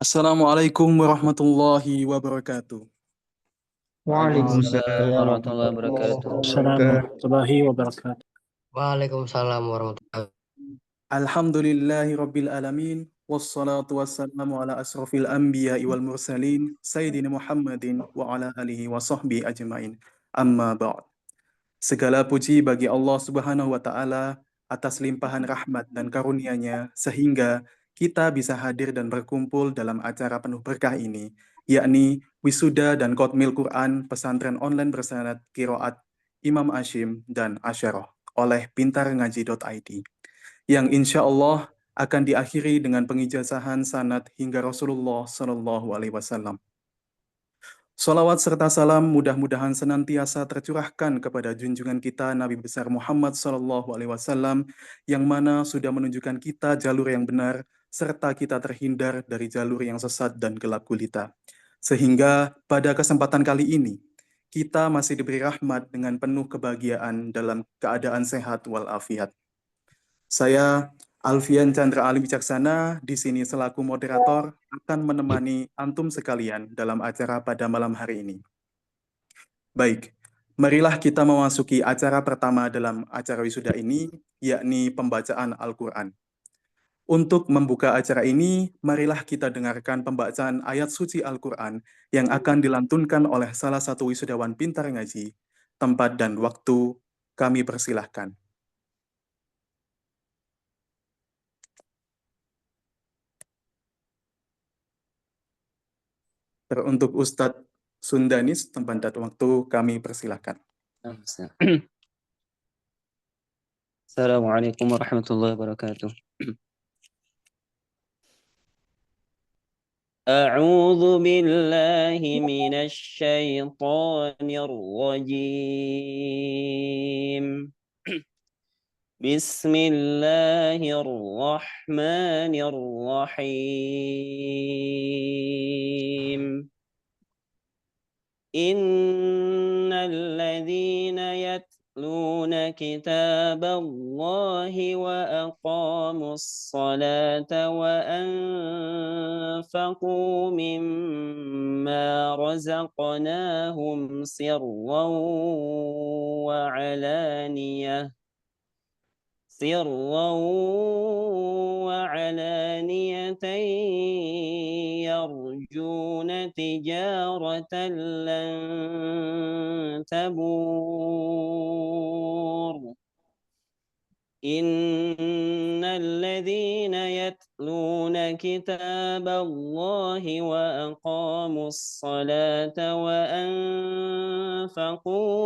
Assalamualaikum warahmatullahi wabarakatuh. Waalaikumsalam Waalaikumsalam warahmatullahi warahmatullahi wabarakatuh. warahmatullahi wabarakatuh. Waalaikumsalam warahmatullahi wabarakatuh. Alhamdulillahi rabbil alamin. Wassalatu wassalamu ala asrafil anbiya wal mursalin. Sayyidina Muhammadin wa ala alihi wa sahbihi ajmain. Amma ba'd. Segala puji bagi Allah Subhanahu wa Ta'ala atas limpahan rahmat dan karunia-Nya, sehingga kita bisa hadir dan berkumpul dalam acara penuh berkah ini, yakni Wisuda dan Kotmil Quran Pesantren Online Bersanad Kiroat Imam Ashim dan Asyarah oleh pintarngaji.id, yang insya Allah akan diakhiri dengan pengijazahan sanad hingga Rasulullah Shallallahu Alaihi Wasallam. Salawat serta salam mudah-mudahan senantiasa tercurahkan kepada junjungan kita Nabi besar Muhammad Sallallahu Alaihi Wasallam, yang mana sudah menunjukkan kita jalur yang benar serta kita terhindar dari jalur yang sesat dan gelap gulita. Sehingga pada kesempatan kali ini kita masih diberi rahmat dengan penuh kebahagiaan dalam keadaan sehat walafiat. Saya Alfian Chandra Ali Wicaksana di sini selaku moderator akan menemani antum sekalian dalam acara pada malam hari ini. Baik, marilah kita memasuki acara pertama dalam acara wisuda ini, yakni pembacaan Al-Quran. Untuk membuka acara ini, marilah kita dengarkan pembacaan ayat suci Al-Quran yang akan dilantunkan oleh salah satu wisudawan pintar ngaji. Tempat dan waktu kami persilahkan. Untuk Ustadz Sundanis, tempat dan waktu kami persilahkan. Assalamualaikum warahmatullahi wabarakatuh. A'udzu billahi minasy syaithanir rajim. Bismillahirrahmanirrahim. Innalladzina yatluna kitaballahi wa aqamus salata wa anfaqu mimma razaqnahum sirran wa alaniyah يرجون تجارة لن تبور إن الذين يتلون كتاب الله وأقاموا الصلاة وأنفقوا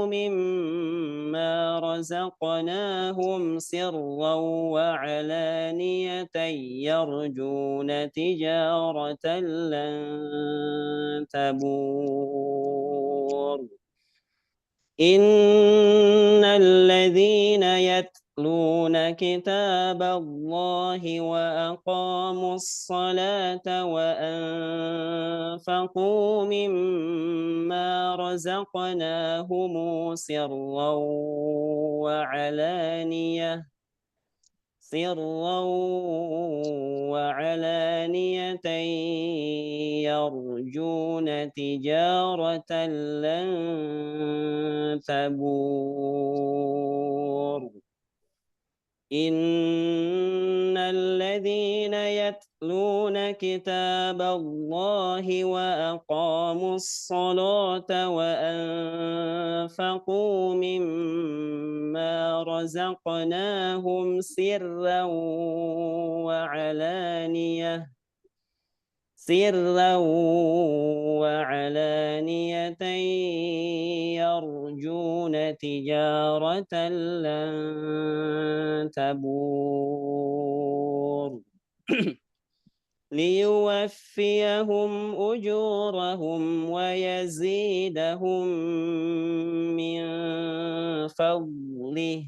مما رزقناهم سرا وعلانية يرجون تجارة لن تبور إن الذين يتلون كتاب الله وأقاموا الصلاة وأنفقوا مما رزقناهم سرا وعلانية يرجون تجارة لن تبور إن الذين يتلون كتاب الله وأقاموا الصلاة وأنفقوا مما رزقناهم سرا وعلانية يرجون تجارة لن تبور ليوفيهم أجورهم ويزيدهم من فضله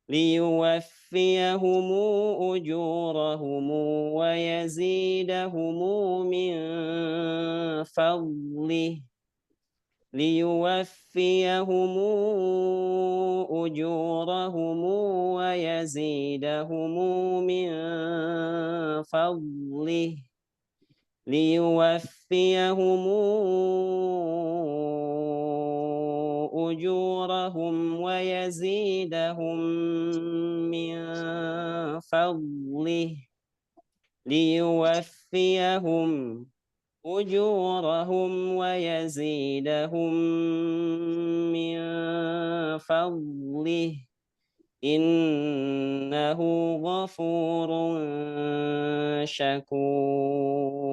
ليوفيهم أجورهم ويزيدهم من فضله ليوفيهم أجورهم ويزيدهم من فضله ليوفيهم أجورهم ويزيدهم من فضله ليوفيهم أجورهم ويزيدهم من فضله إنه غفور شكور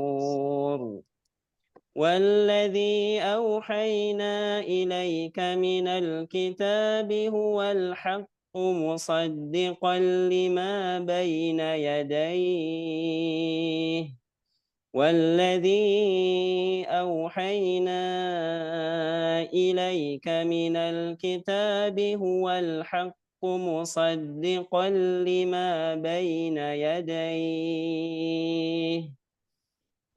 والذي أوحينا إليك من الكتاب هو الحق مصدقا لما بين يديه والذي أوحينا إليك من الكتاب هو الحق مصدقا لما بين يديه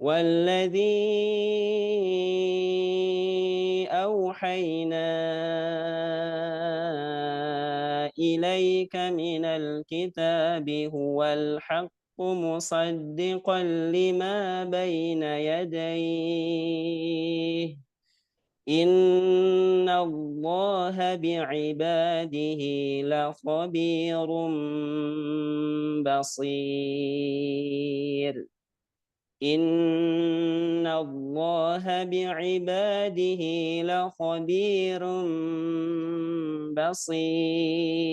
والذي أوحينا إليك من الكتاب هو الحق مصدقا لما بين يديه إن الله بعباده لخبير بصير إن الله بعباده لخبير بصير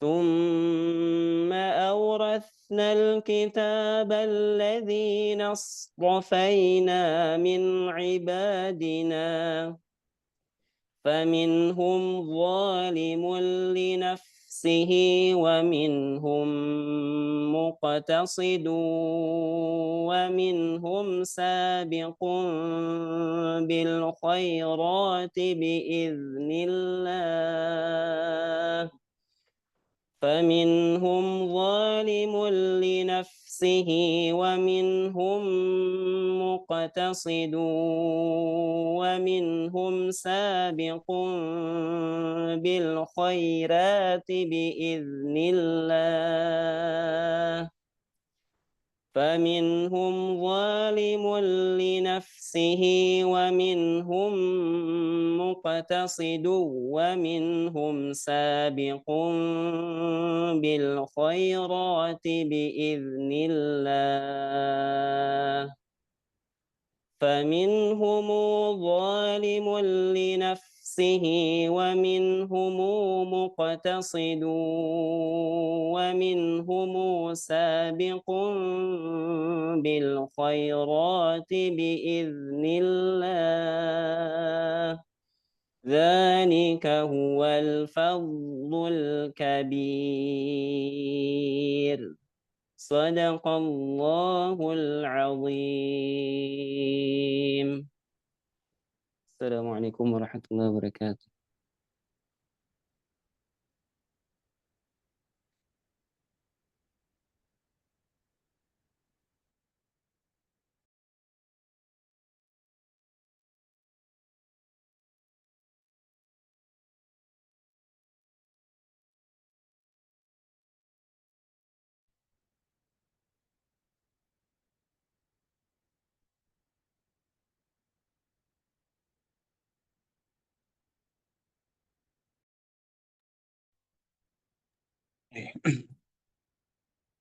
ثم أورثنا الكتاب الذين اصطفينا من عبادنا فمنهم ظالم لنفسه ومنهم مقتصد ومنهم سابق بالخيرات بإذن الله فمنهم ظالم لنفسه ومنهم مقتصد ومنهم سابق بالخيرات بإذن الله فمنهم ظالم لنفسه ومنهم مقتصد ومنهم سابق بالخيرات بإذن الله فمنهم ظالم لنفسه ومنهم مقتصد ومنهم سابق بالخيرات بإذن الله ذلك هو الفضل الكبير صدق الله العظيم السلام عليكم ورحمة الله وبركاته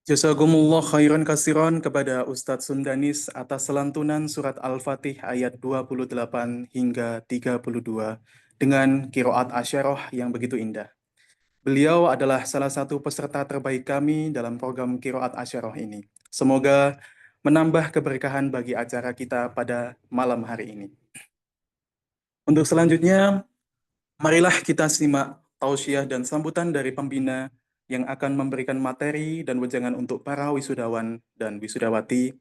Jazakumullah khairan kasiran kepada Ustadz Sundanis atas selantunan surat Al-Fatih ayat 28 hingga 32 dengan kiroat asyarah yang begitu indah. Beliau adalah salah satu peserta terbaik kami dalam program kiroat asyarah ini. Semoga menambah keberkahan bagi acara kita pada malam hari ini. Untuk selanjutnya, marilah kita simak tausiah dan sambutan dari pembina yang akan memberikan materi dan wejangan untuk para wisudawan dan wisudawati.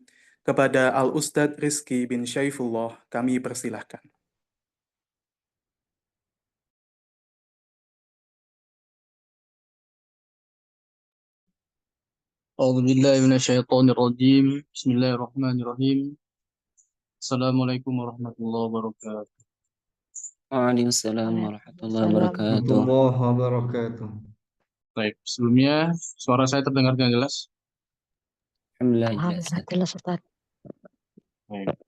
Kepada Al-Ustadz Rizky bin Syaifullah, kami persilahkan. أعوذ بالله من الشيطان الرجيم بسم الله الرحمن الرحيم السلام عليكم ورحمة الله وبركاته. Waalaikumsalam warahmatullahi wabarakatuh. warahmatullahi wabarakatuh. Baik, sebelumnya suara saya terdengar dengan jelas? Alhamdulillah. Alhamdulillah Ustaz. Baik.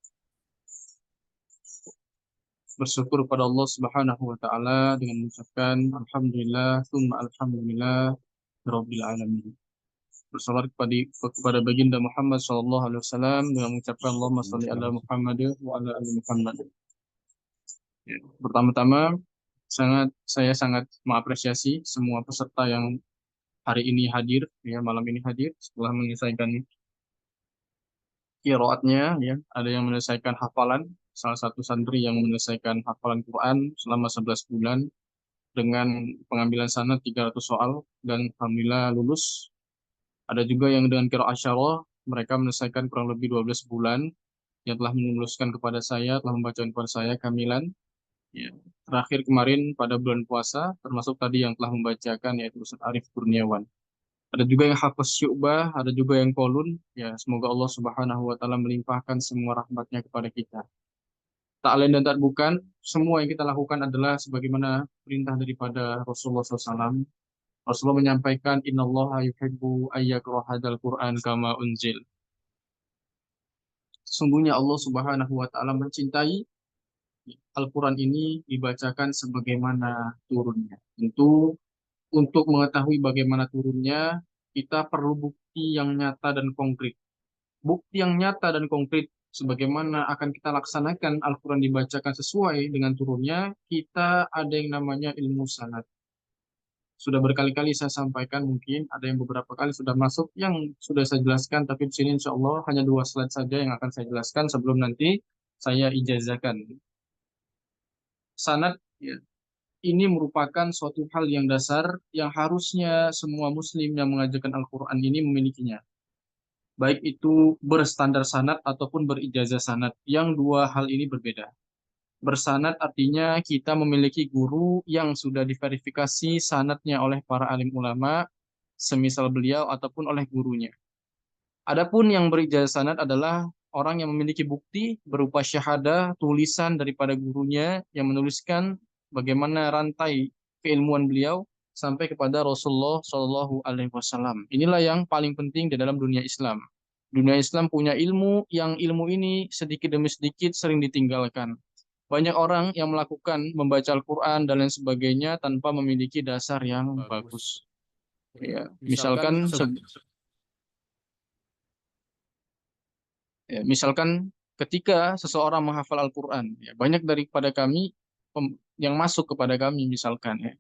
Bersyukur pada Allah Subhanahu wa taala dengan mengucapkan alhamdulillah tsumma alhamdulillah rabbil alamin. Bersalawat kepada baginda Muhammad sallallahu alaihi wasallam dengan mengucapkan Allahumma shalli ala Muhammad wa ala ali Muhammad. Ya, pertama-tama saya sangat mengapresiasi semua peserta yang hari ini hadir, ya malam ini hadir setelah menyelesaikan qiraatnya, ya ada yang menyelesaikan hafalan, salah satu santri yang menyelesaikan hafalan Quran selama 11 bulan dengan pengambilan sanad 300 soal dan alhamdulillah lulus. Ada juga yang dengan qiraat asyarah, mereka menyelesaikan kurang lebih 12 bulan yang telah menuluskan kepada saya, telah membacakan kepada saya kamilan. Ya. Terakhir kemarin pada bulan puasa, termasuk tadi yang telah membacakan yaitu Ustaz Arif Kurniawan. Ada juga yang hafaz syu'bah, ada juga yang kolun. Ya, semoga Allah Subhanahu wa taala melimpahkan semua rahmatnya kepada kita. Tak lain dan tak bukan, semua yang kita lakukan adalah sebagaimana perintah daripada Rasulullah SAW. Rasulullah menyampaikan, Innallaha yuhibbu ayyaqra hadzal Qur'an kama unzil. Sesungguhnya Allah Subhanahu wa taala mencintai Al-Quran ini dibacakan sebagaimana turunnya. Tentu untuk mengetahui bagaimana turunnya, kita perlu bukti yang nyata dan konkret. Bukti yang nyata dan konkret sebagaimana akan kita laksanakan Al-Quran dibacakan sesuai dengan turunnya, kita ada yang namanya ilmu sanad. Sudah berkali-kali saya sampaikan, mungkin ada yang beberapa kali sudah masuk yang sudah saya jelaskan, tapi di sini insya Allah hanya 2 slide saja yang akan saya jelaskan sebelum nanti saya ijazahkan. Sanad, ya, ini merupakan suatu hal yang dasar yang harusnya semua muslim yang mengajarkan Al-Quran ini memilikinya. Baik itu berstandar sanad ataupun berijazah sanad. Yang dua hal ini berbeda. Bersanad artinya kita memiliki guru yang sudah diverifikasi sanadnya oleh para alim ulama, semisal beliau ataupun oleh gurunya. Adapun yang berijazah sanad adalah orang yang memiliki bukti berupa syahadah, tulisan daripada gurunya yang menuliskan bagaimana rantai keilmuan beliau sampai kepada Rasulullah Shallallahu Alaihi Wasallam. Inilah yang paling penting di dalam dunia Islam. Dunia Islam punya ilmu yang ilmu ini sedikit demi sedikit sering ditinggalkan. Banyak orang yang melakukan membaca Al-Quran dan lain sebagainya tanpa memiliki dasar yang bagus. Ya, misalkan ketika seseorang menghafal Al-Quran, ya, banyak daripada kami yang masuk kepada kami misalkan ya,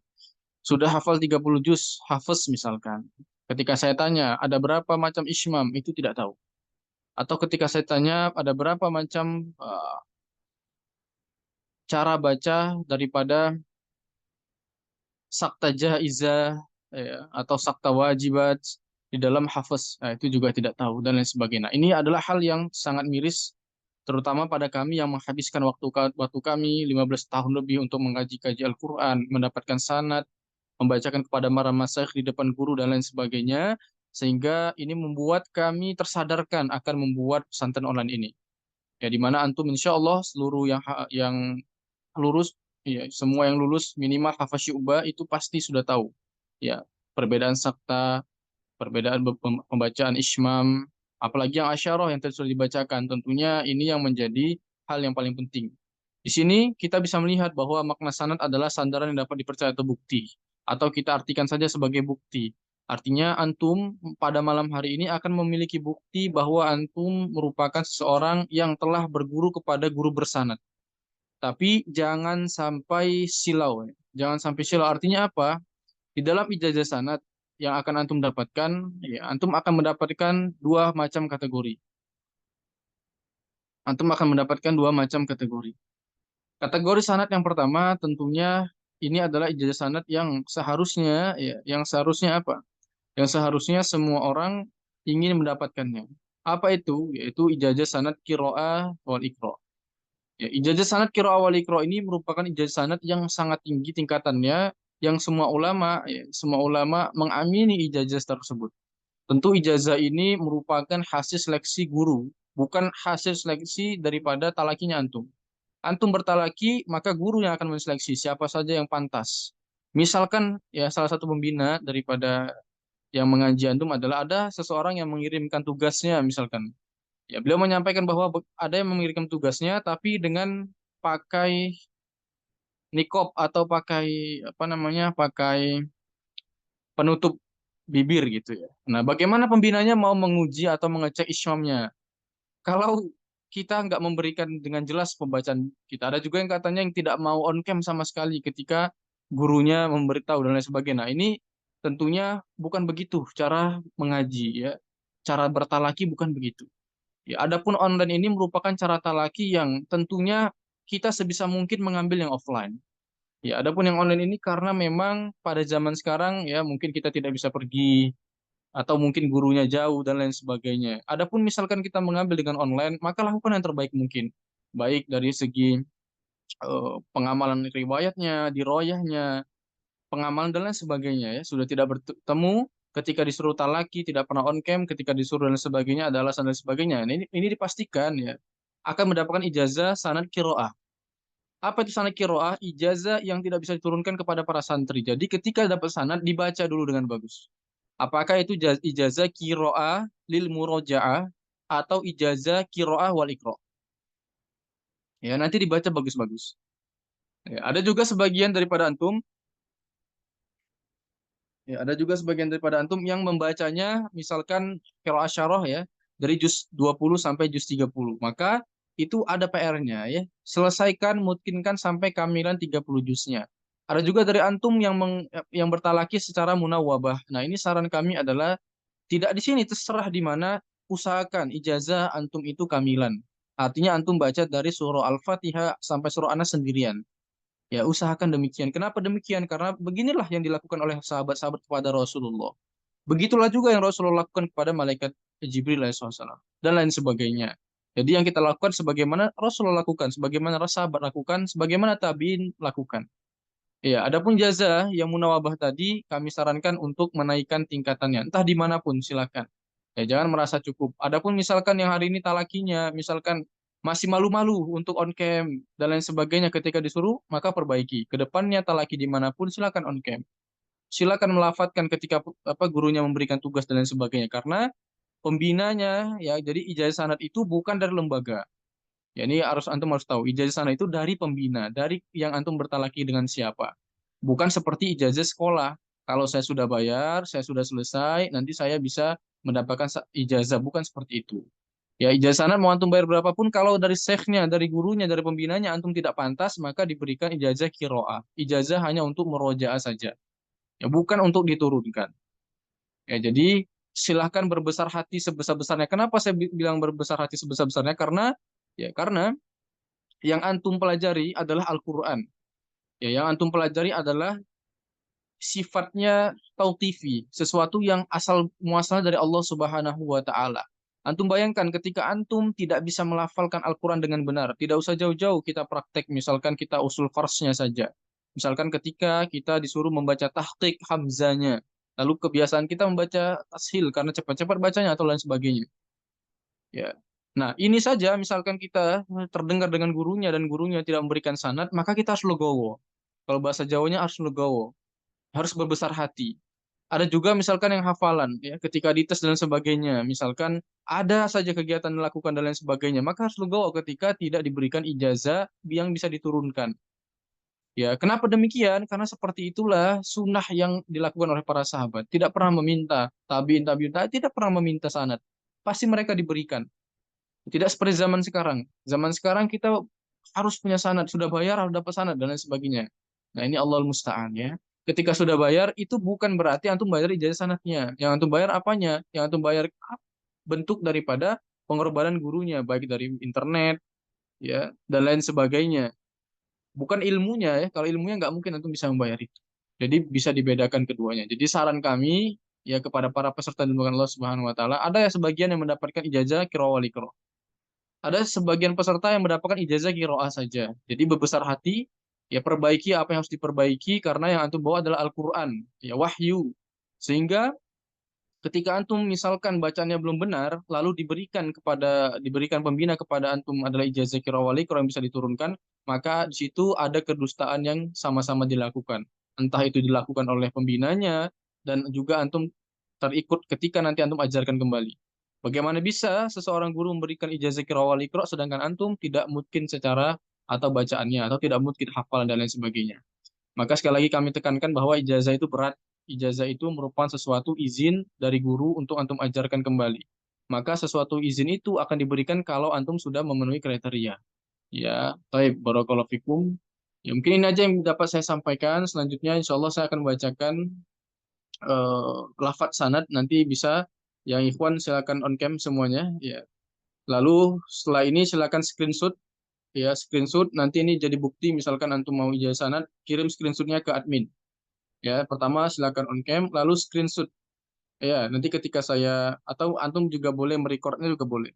sudah hafal 30 juz, hafiz misalkan. Ketika saya tanya, ada berapa macam ismam, itu tidak tahu. Atau ketika saya tanya, ada berapa macam cara baca daripada sakta jaizah ya, atau sakta wajibat di dalam hafiz, nah, itu juga tidak tahu dan lain sebagainya. Ini adalah hal yang sangat miris, terutama pada kami yang menghabiskan waktu kami 15 tahun lebih untuk mengkaji Al-Quran, mendapatkan sanad, membacakan kepada para masyayikh di depan guru dan lain sebagainya, sehingga ini membuat kami tersadarkan akan membuat pesantren online ini. Ya, di mana antum insya Allah seluruh yang lulus, ya semua yang lulus minimal hafaz syu'bah itu pasti sudah tahu. Ya, perbedaan sakta, perbedaan pembacaan ismam, apalagi yang asyarah yang tadi sudah dibacakan, tentunya ini yang menjadi hal yang paling penting. Di sini kita bisa melihat bahwa makna sanad adalah sandaran yang dapat dipercaya atau bukti, atau kita artikan saja sebagai bukti. Artinya antum pada malam hari ini akan memiliki bukti bahwa antum merupakan seseorang yang telah berguru kepada guru bersanad. Tapi jangan sampai silau. Jangan sampai silau. Artinya apa? Di dalam ijazah sanad yang akan antum dapatkan, ya, antum akan mendapatkan 2 macam kategori. Antum akan mendapatkan 2 macam kategori. Kategori sanad yang pertama tentunya ini adalah ijazah sanad yang seharusnya, ya, yang seharusnya apa? Yang seharusnya semua orang ingin mendapatkannya. Apa itu? Yaitu ijazah sanad qiraah wal iqra. Ya, ijazah sanad qiraah wal iqra ini merupakan ijazah sanad yang sangat tinggi tingkatannya, yang semua ulama mengamini ijazah tersebut. Tentu ijazah ini merupakan hasil seleksi guru, bukan hasil seleksi daripada talakinya antum. Antum bertalaki, maka guru yang akan menseleksi siapa saja yang pantas. Misalkan ya salah satu pembina daripada yang mengaji antum adalah ada seseorang yang mengirimkan tugasnya misalkan. Ya, beliau menyampaikan bahwa ada yang mengirimkan tugasnya tapi dengan pakai nikob atau pakai apa namanya? Pakai penutup bibir gitu ya. Nah, bagaimana pembinanya mau menguji atau mengecek islamnya? Kalau kita nggak memberikan dengan jelas pembacaan kita, ada juga yang katanya yang tidak mau on cam sama sekali ketika gurunya memberitahu dan lain sebagainya. Nah, ini tentunya bukan begitu cara mengaji ya. Cara bertalaki bukan begitu. Ya, adapun online ini merupakan cara talaki yang tentunya kita sebisa mungkin mengambil yang offline. Ya, adapun yang online ini karena memang pada zaman sekarang ya mungkin kita tidak bisa pergi atau mungkin gurunya jauh dan lain sebagainya. Adapun misalkan kita mengambil dengan online, maka lakukan yang terbaik mungkin. Baik dari segi pengamalan riwayatnya, diroyahnya, pengamalan dan lain sebagainya ya. Sudah tidak bertemu ketika disuruh talaki, tidak pernah on cam, ketika disuruh dan lain sebagainya ada alasan dan sebagainya. Nah, ini dipastikan ya akan mendapatkan ijazah sanad kiroah. Apa itu sanad kiroah? Ijazah yang tidak bisa diturunkan kepada para santri. Jadi ketika dapat sanad dibaca dulu dengan bagus. Apakah itu ijazah kiroah lil murojaah atau ijazah kiroah wal ikro? Ya, nanti dibaca bagus-bagus. Ya, ada juga sebagian daripada antum, ya, ada juga sebagian daripada antum yang membacanya misalkan kiroah syarah ya, dari juz 20 sampai juz 30. Maka itu ada PR-nya ya. Selesaikan, mungkinkan sampai kamilan 30 juznya. Ada juga dari antum yang bertalaki secara munawwabah. Nah, ini saran kami adalah tidak di sini, terserah di mana, usahakan ijazah antum itu kamilan. Artinya antum baca dari surah Al-Fatihah sampai surah An-Nas sendirian. Ya, usahakan demikian. Kenapa demikian? Karena beginilah yang dilakukan oleh sahabat-sahabat kepada Rasulullah. Begitulah juga yang Rasulullah lakukan kepada malaikat Jibril alaihissalam dan lain sebagainya. Jadi yang kita lakukan sebagaimana Rasulullah lakukan, sebagaimana sahabat lakukan, sebagaimana tabiin lakukan. Ya, adapun jaza yang munawabah tadi kami sarankan untuk menaikkan tingkatannya, entah dimanapun silakan. Ya, jangan merasa cukup. Adapun misalkan yang hari ini talakinya, misalkan masih malu-malu untuk on cam dan lain sebagainya ketika disuruh, maka perbaiki. Kedepannya talaki dimanapun silakan on cam. Silakan melafatkan ketika gurunya memberikan tugas dan lain sebagainya. Karena pembinanya ya, jadi ijazah sanad itu bukan dari lembaga. Ya, ini antum harus tahu, ijazah sana itu dari pembina, dari yang antum bertalaki dengan siapa. Bukan seperti ijazah sekolah. Kalau saya sudah bayar, saya sudah selesai, nanti saya bisa mendapatkan ijazah. Bukan seperti itu. Ya, ijazah sana mau antum bayar berapapun, kalau dari syekhnya, dari gurunya, dari pembinanya, antum tidak pantas, maka diberikan ijazah kiroah. Ijazah hanya untuk merojaah saja. Ya, bukan untuk diturunkan. Ya, jadi silahkan berbesar hati sebesar-besarnya. Kenapa saya bilang berbesar hati sebesar-besarnya? Karena yang antum pelajari adalah Al-Quran. Ya, yang antum pelajari adalah sifatnya tauqifi, sesuatu yang asal muasal dari Allah Subhanahu wa taala. Antum bayangkan ketika antum tidak bisa melafalkan Al-Quran dengan benar, tidak usah jauh-jauh kita praktek, misalkan kita usul farsnya saja. Misalkan ketika kita disuruh membaca tahqiq hamzanya, lalu kebiasaan kita membaca tashil karena cepat-cepat bacanya atau lain sebagainya. Ya. Nah, ini saja misalkan kita terdengar dengan gurunya dan gurunya tidak memberikan sanad, maka kita harus legowo. Kalau bahasa Jawanya harus legowo, harus berbesar hati. Ada juga misalkan yang hafalan, ya, ketika dites dan sebagainya, misalkan ada saja kegiatan dilakukan dan lain sebagainya, maka harus legowo ketika tidak diberikan ijazah yang bisa diturunkan. Ya, kenapa demikian? Karena seperti itulah sunnah yang dilakukan oleh para sahabat. Tidak pernah meminta tabiin, tidak pernah meminta sanad. Pasti mereka diberikan. Tidak seperti zaman sekarang. Zaman sekarang kita harus punya sanad, sudah bayar harus dapat sanad dan lain sebagainya. Nah, ini Allah musta'an ya. Ketika sudah bayar itu bukan berarti antum bayar ijazah sanadnya. Yang antum bayar apanya? Yang antum bayar bentuk daripada pengorbanan gurunya, baik dari internet ya dan lain sebagainya. Bukan ilmunya ya. Kalau ilmunya nggak mungkin antum bisa membayar itu. Jadi bisa dibedakan keduanya. Jadi saran kami ya kepada para peserta dimuliakan Allah Subhanahu wa taala, ada ya sebagian yang mendapatkan ijazah qiraah wal iqra. Ada sebagian peserta yang mendapatkan ijazah qiraah saja. Jadi berbesar hati, ya perbaiki apa yang harus diperbaiki karena yang antum bawa adalah Al-Qur'an, ya wahyu. Sehingga ketika antum misalkan bacanya belum benar, lalu diberikan pembina kepada antum adalah ijazah qiraah wal iqra yang bisa diturunkan, maka di situ ada kedustaan yang sama-sama dilakukan. Entah itu dilakukan oleh pembinanya dan juga antum terikut ketika nanti antum ajarkan kembali. Bagaimana bisa seseorang guru memberikan ijazah qiraah wal iqra sedangkan antum tidak mungkin secara atau bacaannya atau tidak mungkin hafalan dan lain sebagainya. Maka sekali lagi kami tekankan bahwa ijazah itu berat. Ijazah itu merupakan sesuatu izin dari guru untuk antum ajarkan kembali. Maka sesuatu izin itu akan diberikan kalau antum sudah memenuhi kriteria. Ya, baik, barakallahu fikum. Ya, mungkin ini aja yang dapat saya sampaikan. Selanjutnya, insya Allah saya akan membacakan lafadz sanad. Nanti bisa yang ikhwan silakan on cam semuanya. Ya. Lalu setelah ini silakan screenshot. Ya, screenshot. Nanti ini jadi bukti. Misalkan antum mau ijazah sanad, kirim screenshotnya ke admin. Ya, pertama silakan on cam, lalu screenshot. Ya, nanti ketika saya atau antum juga boleh merecordnya juga boleh.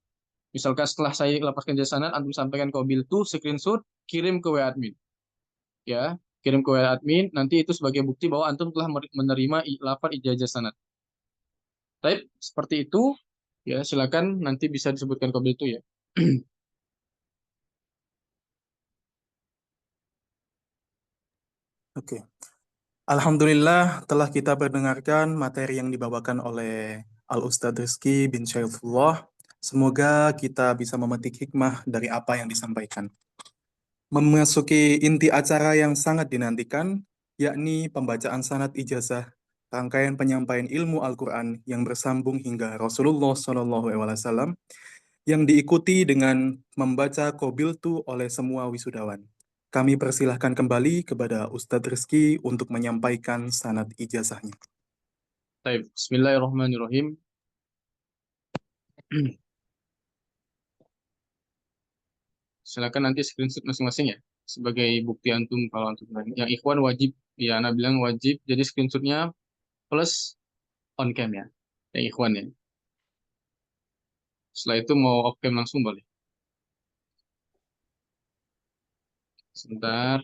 Misalkan setelah saya lepaskan ijazah sanad, antum sampaikan ke mobil itu screenshot, kirim ke WA admin. Ya, kirim ke WA admin, nanti itu sebagai bukti bahwa antum telah menerima lafaz ijazah sanad. Baik, seperti itu. Ya, silakan nanti bisa disebutkan ke mobil itu ya. Oke. Alhamdulillah telah kita mendengarkan materi yang dibawakan oleh Al-Ustadz Rizky bin Syaifullah. Semoga kita bisa memetik hikmah dari apa yang disampaikan. Memasuki inti acara yang sangat dinantikan, yakni pembacaan sanad ijazah, rangkaian penyampaian ilmu Al-Quran yang bersambung hingga Rasulullah SAW, yang diikuti dengan membaca Qabiltu oleh semua wisudawan. Kami persilahkan kembali kepada Ustadz Rizky untuk menyampaikan sanad ijazahnya. Baik, bismillahirrahmanirrahim. Silakan nanti screenshot masing-masing ya sebagai bukti antum kalau antum berani. Yang ikhwan wajib, ya Ana bilang wajib, jadi screenshotnya plus on cam ya, yang ikhwan ya. Setelah itu mau off cam langsung boleh. Sebentar.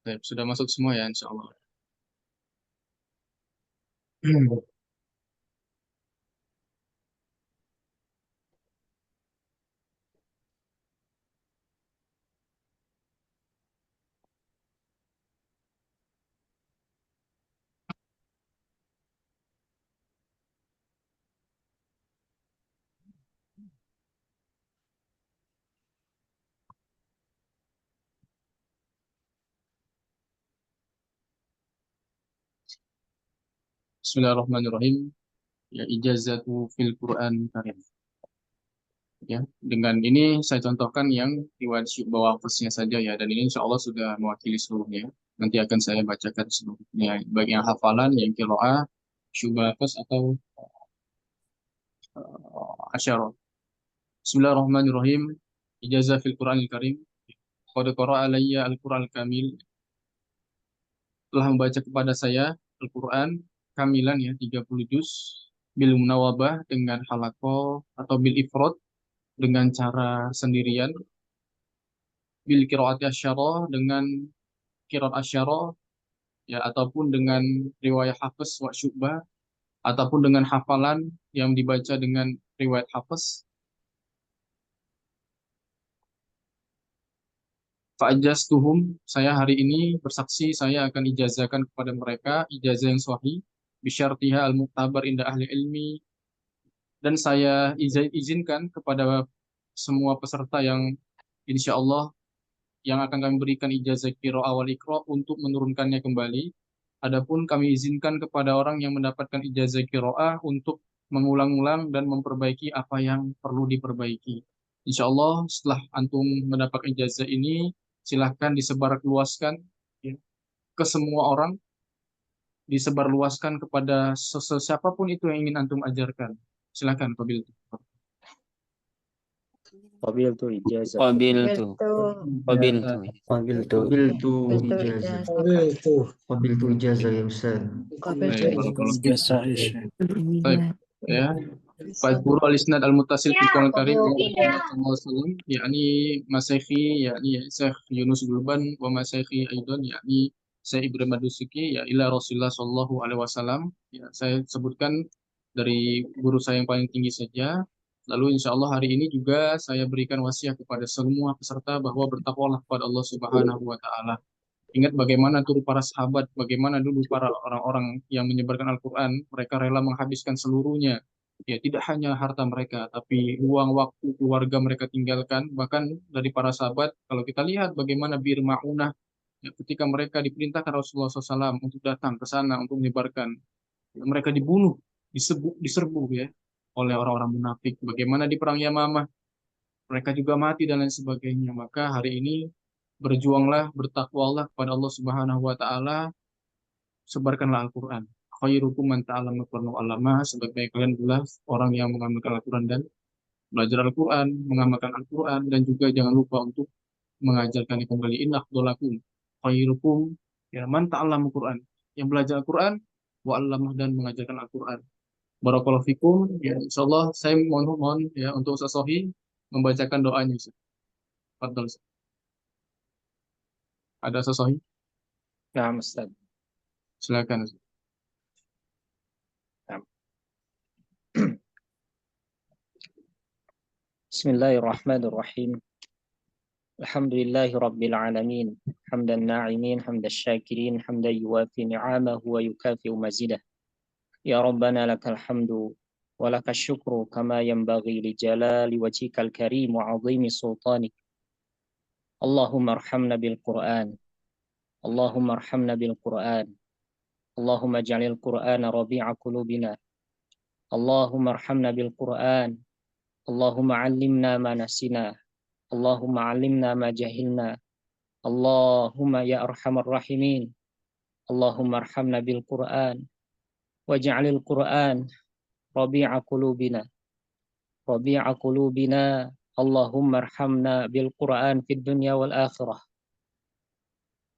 Baik, sudah masuk semua ya insya Allah. Bismillahirrahmanirrahim. Ya, ijazatu fil Quran Karim. Ya, dengan ini saya contohkan yang riwayat bawah hafaznya saja ya, dan ini insya Allah sudah mewakili seluruhnya. Nanti akan saya bacakan seluruhnya, baik yang hafalan, yang qiraah, syubah hafaz atau asyarah. Bismillahirrahmanirrahim. Ijazah fil Quran Karim. Qad qara'a alayya al-Quran kamil. Telah membaca kepada saya Al-Quran kamilan ya 30 juz bil munawabah dengan halaqah atau bil ifrad dengan cara sendirian, bil qiraati asyarah dengan qiraat asyarah ya, ataupun dengan riwayat Hafiz wa Syu'bah, ataupun dengan hafalan yang dibaca dengan riwayat Hafiz. Fa'ajaztuhum, saya hari ini bersaksi saya akan ijazahkan kepada mereka ijazah yang sahih bisyartiha al-muqtabar inda ahli ilmi, dan saya izinkan kepada semua peserta yang insya Allah yang akan kami berikan ijazah qiraah awal iqra untuk menurunkannya kembali. Adapun kami izinkan kepada orang yang mendapatkan ijazah qiraah untuk mengulang-ulang dan memperbaiki apa yang perlu diperbaiki. Insya Allah setelah antum mendapat ijazah ini, silahkan disebarluaskan ya, ke semua orang, disebarluaskan kepada siapapun itu yang ingin antum ajarkan. Silahkan, Qabil. قبلت إجازة قبلت قبلت قبلت قبلت إجازة قبلت إجازة يا أستاذ Baik, barakallahu fiik. biasa Aisyah. Baik, ya. Fadhkuru al-isnad al-muttasil fi Qur'an Karim sallallahu yakni Masyayikhi yakni Syekh Yunus Gulban wa Masyayikhi aidan yakni Syekh Ibrahim Ad-Dusuki ya ila Rasulullah sallallahu alaihi wasallam. Ya, saya sebutkan dari guru saya yang paling tinggi saja. Lalu insya Allah hari ini juga saya berikan wasiat kepada semua peserta bahwa bertakwalah kepada Allah Subhanahu wa Ta'ala. Ingat bagaimana dulu para sahabat, bagaimana dulu para orang-orang yang menyebarkan Al-Quran, mereka rela menghabiskan seluruhnya. Ya, tidak hanya harta mereka, tapi uang, waktu, keluarga mereka tinggalkan. Bahkan dari para sahabat, kalau kita lihat bagaimana Bir Ma'unah, ya, ketika mereka diperintahkan Rasulullah SAW untuk datang ke sana, untuk menyebarkan, mereka dibunuh, diserbu ya, oleh orang-orang munafik. Bagaimana di Perang Yamamah, mereka juga mati dan lain sebagainya. Maka hari ini berjuanglah, bertakwalah kepada Allah Subhanahu wa Ta'ala, sebarkanlah Al-Quran. Khairukum man ta'allama al-Qur'ana wa 'allamahu. Sebaik-baik kalian adalah orang yang mengamalkan Al-Quran dan belajar Al-Quran, mengamalkan Al-Quran, dan juga jangan lupa untuk mengajarkan kembali. Inna afdalakum khairukum ya man ta'allama al-Quran, yang belajar Al-Quran wa 'allamahu, dan mengajarkan Al-Quran. Barakallahu fikum. Ya, insyaallah saya mohon ya untuk Ustaz Sohi membacakan doanya. Fadhal. Ada Ustaz Sohi? Naam, Ustaz. Silakan. Bismillahirrahmanirrahim. Alhamdulillahi Rabbil Alamin. Hamdan na'imin, hamdan syakirin, hamdan yuwafi ni'amahu wa yukafi'u mazidah. Ya Rabbana lakal hamdu wa lakal syukru kama yanbaghi li jalali wajhikal karim wa 'azimi sultanik. Allahumma arhamna bil Qur'an. Allahumma arhamna bil Qur'an. Allahumma ja'alil Qur'ana rabi'a qulubina. Allahumma arhamna bil Qur'an. Allahumma 'allimna ma nasina. Allahumma 'allimna ma jahilna. Allahumma ya arhamar rahimin. Allahumma arhamna bil Qur'an. Waj'alil Qur'an rabi'a qulubina. Rabi'a qulubina. Allahumma arhamna bil Qur'an fid dunya wal akhirah.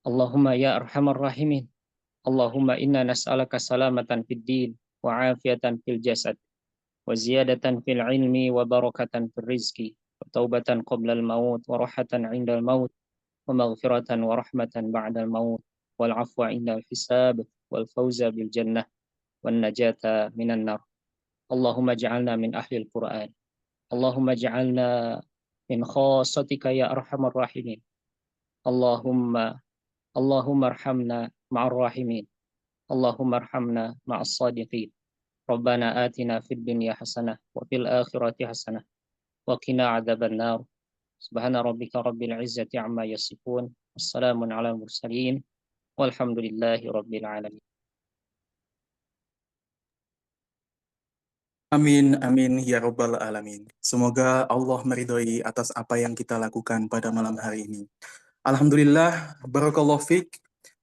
Allahumma ya arhamar rahimin. Allahumma inna nas'alaka salamatan fid din wa afiyatan fil jasad wa ziyadatan fil ilmi wa barakatan fil rizqi wa taubatan qabla al maut wa rahatan 'inda al maut wa maghfiratan wa rahmatan ba'da al maut wal 'afwa 'inda al hisab wal fawza bil jannah wan najata minan nar. Allahumma ja'alna min ahli al Qur'an. Allahumma ja'alna min khassatika ya arhamar rahimin. Allahumma arhamna ma'ar rahimin. Allahumma arhamna ma'as sadiqin. Rabbana atina fid dunya hasanah wa fil akhirati hasanah wa qina adzaban nar. Subhana rabbika rabbil izzati amma yasifun. Wassalamun ala mursalin. Walhamdulillahi rabbil alamin. Amin, amin, ya Rabbal Alamin. Semoga Allah meridhoi atas apa yang kita lakukan pada malam hari ini. Alhamdulillah, barakallahu fiik.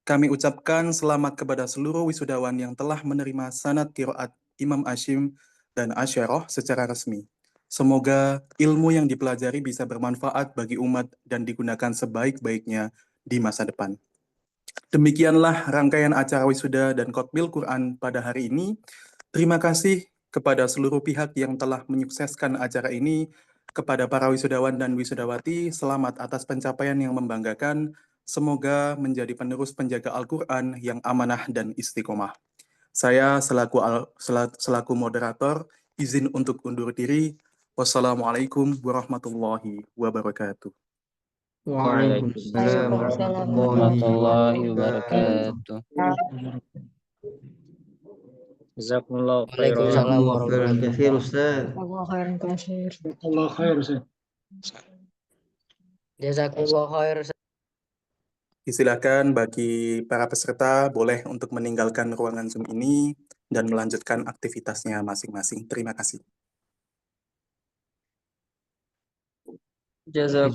Kami ucapkan selamat kepada seluruh wisudawan yang telah menerima sanad qiraat Imam Hashim dan Asy'ariyah secara resmi. Semoga ilmu yang dipelajari bisa bermanfaat bagi umat dan digunakan sebaik-baiknya di masa depan. Demikianlah rangkaian acara wisuda dan khotbil Quran pada hari ini. Terima kasih kepada seluruh pihak yang telah menyukseskan acara ini, kepada para wisudawan dan wisudawati, selamat atas pencapaian yang membanggakan. Semoga menjadi penerus penjaga Al-Quran yang amanah dan istiqomah. Saya selaku moderator, izin untuk undur diri. Wassalamualaikum warahmatullahi wabarakatuh. Waalaikumsalam warahmatullahi wabarakatuh. Jazakumullah Waalaikumsalam warahmatullahi wabarakatuh. Allah khairan kasir. Allah khair, Ustaz. Jazakallah khair. Silakan bagi para peserta boleh untuk meninggalkan ruangan Zoom ini dan melanjutkan aktivitasnya masing-masing. Terima kasih. Jazakumullah.